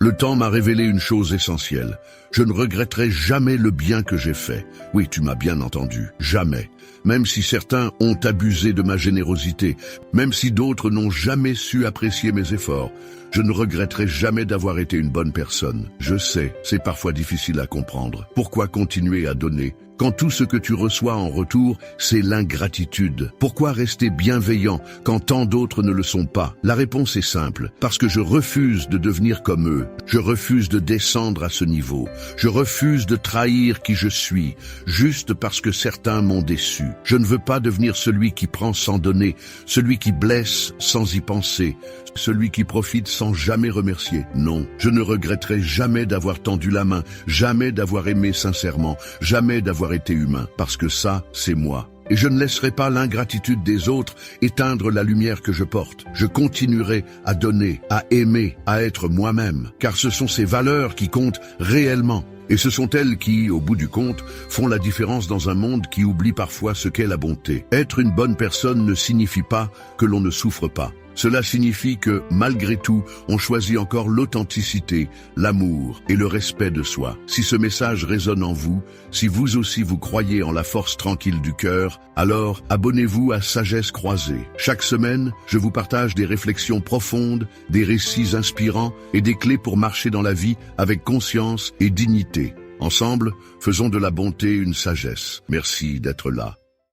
Le temps m'a révélé une chose essentielle. Je ne regretterai jamais le bien que j'ai fait. Oui, tu m'as bien entendu. Jamais. Même si certains ont abusé de ma générosité, même si d'autres n'ont jamais su apprécier mes efforts, je ne regretterai jamais d'avoir été une bonne personne. Je sais, c'est parfois difficile à comprendre. Pourquoi continuer à donner quand tout ce que tu reçois en retour, c'est l'ingratitude? Pourquoi rester bienveillant quand tant d'autres ne le sont pas? La réponse est simple. Parce que je refuse de devenir comme eux. Je refuse de descendre à ce niveau. Je refuse de trahir qui je suis, juste parce que certains m'ont déçu. Je ne veux pas devenir celui qui prend sans donner, celui qui blesse sans y penser, celui qui profite sans jamais remercier. Non, je ne regretterai jamais d'avoir tendu la main, jamais d'avoir aimé sincèrement, jamais d'avoir été humain, parce que ça, c'est moi. Et je ne laisserai pas l'ingratitude des autres éteindre la lumière que je porte. Je continuerai à donner, à aimer, à être moi-même, car ce sont ces valeurs qui comptent réellement. Et ce sont elles qui, au bout du compte, font la différence dans un monde qui oublie parfois ce qu'est la bonté. Être une bonne personne ne signifie pas que l'on ne souffre pas. Cela signifie que, malgré tout, on choisit encore l'authenticité, l'amour et le respect de soi. Si ce message résonne en vous, si vous aussi vous croyez en la force tranquille du cœur, alors abonnez-vous à Sagesse Croisée. Chaque semaine, je vous partage des réflexions profondes, des récits inspirants et des clés pour marcher dans la vie avec conscience et dignité. Ensemble, faisons de la bonté une sagesse. Merci d'être là.